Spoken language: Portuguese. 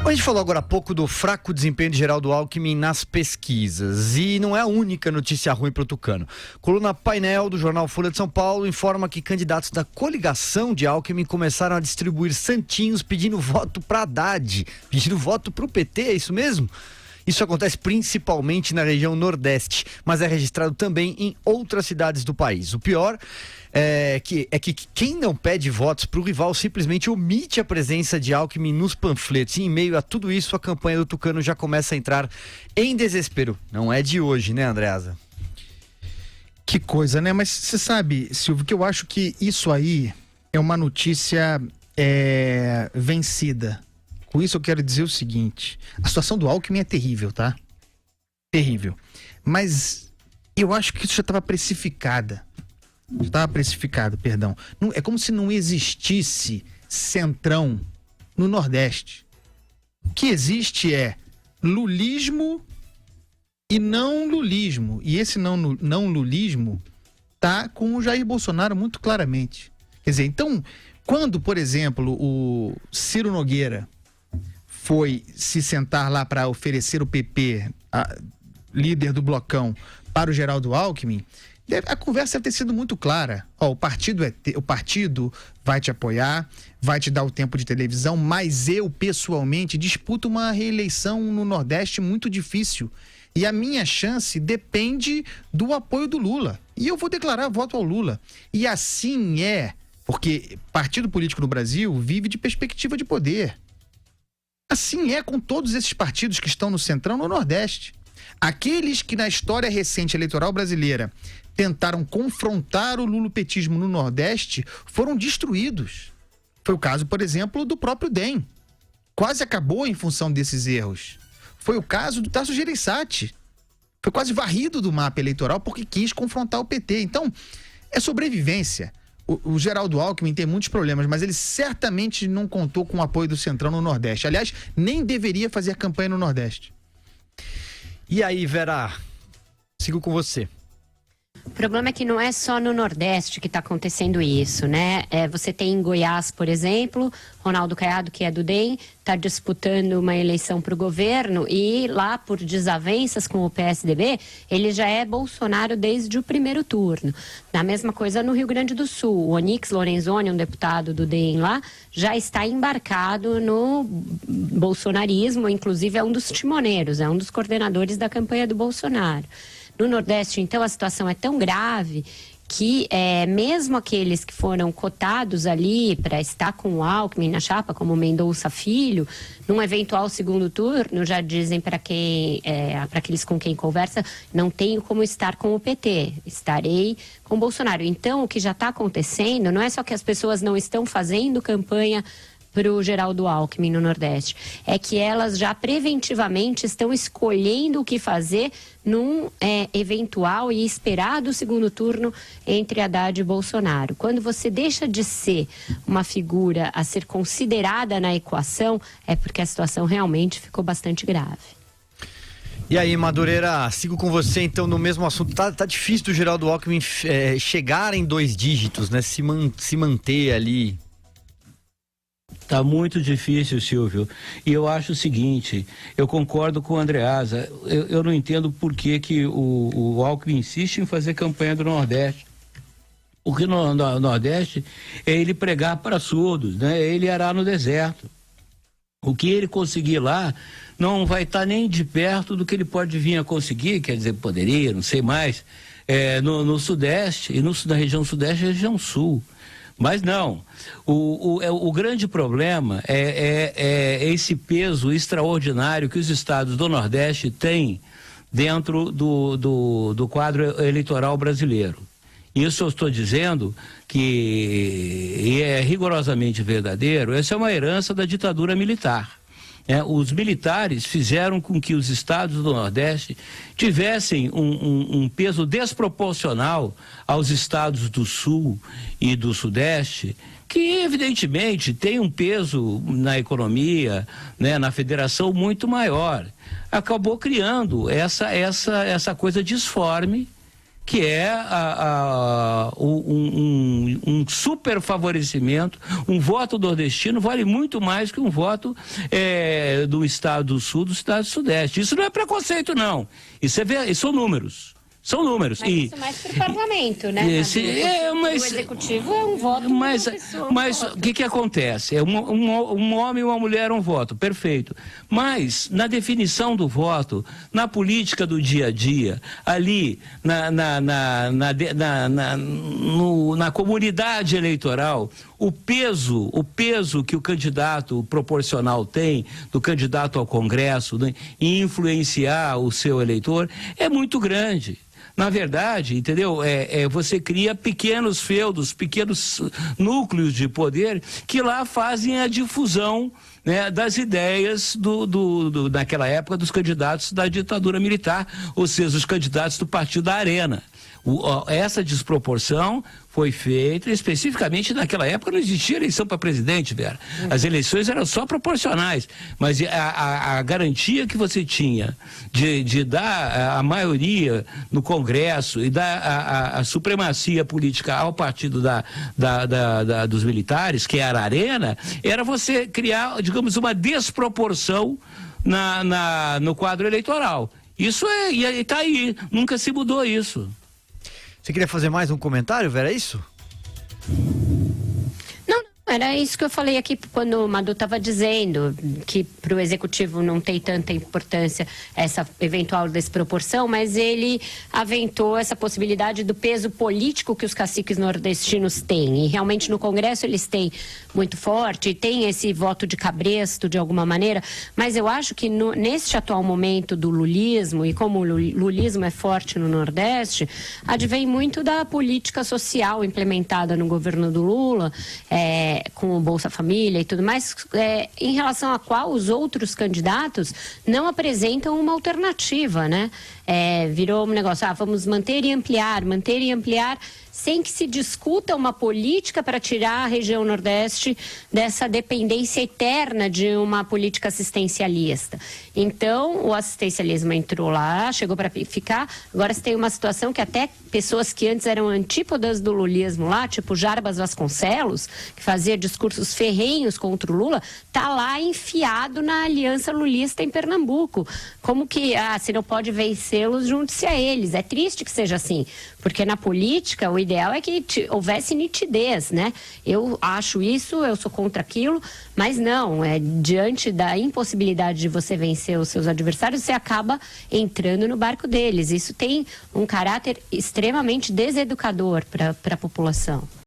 A gente falou agora há pouco do fraco desempenho de Geraldo Alckmin nas pesquisas e não é a única notícia ruim para o Tucano. Coluna Painel do jornal Folha de São Paulo informa que candidatos da coligação de Alckmin começaram a distribuir santinhos pedindo voto para Haddad, pedindo voto para o PT, é isso mesmo? Isso acontece principalmente na região Nordeste, mas é registrado também em outras cidades do país. O pior é que quem não pede votos para o rival simplesmente omite a presença de Alckmin nos panfletos. E em meio a tudo isso, a campanha do Tucano já começa a entrar em desespero. Não é de hoje, né, Andreasa? Que coisa, né? Mas você sabe, Silvio, que eu acho que isso aí é uma notícia vencida. Com isso eu quero dizer o seguinte: a situação do Alckmin é terrível, tá? Terrível. Mas eu acho que isso já estava precificada. Perdão. Não, é como se não existisse centrão no Nordeste. O que existe é lulismo e não lulismo. E esse não lulismo tá com o Jair Bolsonaro muito claramente. Quer dizer, então, quando, por exemplo, o Ciro Nogueira foi se sentar lá para oferecer o PP, líder do blocão, para o Geraldo Alckmin, a conversa deve ter sido muito clara. O partido vai te apoiar, vai te dar o tempo de televisão, mas eu, pessoalmente, disputo uma reeleição no Nordeste muito difícil. E a minha chance depende do apoio do Lula. E eu vou declarar voto ao Lula. E assim é, porque partido político no Brasil vive de perspectiva de poder. Assim é com todos esses partidos que estão no Centrão, no Nordeste. Aqueles que na história recente eleitoral brasileira tentaram confrontar o lulopetismo no Nordeste foram destruídos. Foi o caso, por exemplo, do próprio DEM. Quase acabou em função desses erros. Foi o caso do Tasso Gereissati. Foi quase varrido do mapa eleitoral porque quis confrontar o PT. Então, é sobrevivência. O Geraldo Alckmin tem muitos problemas, mas ele certamente não contou com o apoio do Centrão no Nordeste. Aliás, nem deveria fazer campanha no Nordeste. E aí, Vera? Sigo com você. O problema é que não é só no Nordeste que está acontecendo isso, né? Você tem em Goiás, por exemplo, Ronaldo Caiado, que é do DEM, está disputando uma eleição para o governo e lá, por desavenças com o PSDB, ele já é Bolsonaro desde o primeiro turno. A mesma coisa no Rio Grande do Sul. O Onyx Lorenzoni, um deputado do DEM lá, já está embarcado no bolsonarismo, inclusive é um dos timoneiros, é um dos coordenadores da campanha do Bolsonaro. No Nordeste, então, a situação é tão grave que mesmo aqueles que foram cotados ali para estar com o Alckmin na chapa, como Mendonça Filho, num eventual segundo turno, já dizem para aqueles com quem conversa, não tenho como estar com o PT, estarei com o Bolsonaro. Então, o que já está acontecendo não é só que as pessoas não estão fazendo campanha para o Geraldo Alckmin no Nordeste, é que elas já preventivamente estão escolhendo o que fazer num eventual e esperado segundo turno entre Haddad e Bolsonaro. Quando você deixa de ser uma figura a ser considerada na equação, é porque a situação realmente ficou bastante grave. E aí, Madureira, sigo com você então no mesmo assunto. Tá difícil do Geraldo Alckmin chegar em 2 dígitos, né? Se manter ali. Tá muito difícil, Silvio. E eu acho o seguinte, eu concordo com o Andreasa, eu não entendo por que o Alckmin insiste em fazer campanha do Nordeste. Porque no Nordeste é ele pregar para surdos, né? É ele arar no deserto. O que ele conseguir lá não vai estar nem de perto do que ele pode vir a conseguir, quer dizer, poderia, não sei mais, no Sudeste, e na região Sudeste e região Sul. Mas não, o grande problema é esse peso extraordinário que os estados do Nordeste têm dentro do quadro eleitoral brasileiro. Isso eu estou dizendo que é rigorosamente verdadeiro, essa é uma herança da ditadura militar. Os militares fizeram com que os estados do Nordeste tivessem um peso desproporcional aos estados do Sul e do Sudeste, que evidentemente tem um peso na economia, né, na federação muito maior. Acabou criando essa coisa disforme que é um super favorecimento. Um voto nordestino vale muito mais que um voto do estado do sul, do estado do sudeste. Isso não é preconceito, não. Isso são números. São números. Mas isso mais para o parlamento, né? O executivo é um voto. Mas o que acontece? É um homem e uma mulher, um voto. Perfeito. Mas, na definição do voto, na política do dia a dia, ali na comunidade eleitoral, o peso que o candidato proporcional tem, do candidato ao Congresso, né, em influenciar o seu eleitor, é muito grande. Na verdade, entendeu? Você cria pequenos feudos, pequenos núcleos de poder que lá fazem a difusão, né, das ideias naquela época dos candidatos da ditadura militar, ou seja, os candidatos do Partido da Arena. Essa desproporção foi feita especificamente naquela época. Não existia eleição para presidente, Vera. As eleições eram só proporcionais, mas a garantia que você tinha de dar a maioria no Congresso e dar a supremacia política ao partido dos militares, que era a Arena, era você criar, digamos, uma desproporção no quadro eleitoral. Isso está aí, nunca se mudou isso. Você queria fazer mais um comentário, Vera, é isso? Não, era isso que eu falei aqui quando o Madu estava dizendo, que para o executivo não tem tanta importância essa eventual desproporção, mas ele aventou essa possibilidade do peso político que os caciques nordestinos têm. E realmente no Congresso eles têm muito forte, tem esse voto de cabresto de alguma maneira, mas eu acho que neste atual momento do lulismo, e como o lulismo é forte no Nordeste, advém muito da política social implementada no governo do Lula, com o Bolsa Família e tudo mais, em relação a qual os outros candidatos não apresentam uma alternativa, né? Virou um negócio, vamos manter e ampliar, sem que se discuta uma política para tirar a região Nordeste dessa dependência eterna de uma política assistencialista. Então, o assistencialismo entrou lá, chegou para ficar. Agora você tem uma situação que até pessoas que antes eram antípodas do lulismo lá, tipo Jarbas Vasconcelos, que fazia discursos ferrenhos contra o Lula, tá lá enfiado na aliança lulista em Pernambuco. Como que, se não pode vencê-los, junte-se a eles. É triste que seja assim, porque na política o ideal é que houvesse nitidez, né? Eu acho isso, eu sou contra aquilo, mas não, diante da impossibilidade de você vencer os seus adversários, você acaba entrando no barco deles. Isso tem um caráter extremamente deseducador para a população.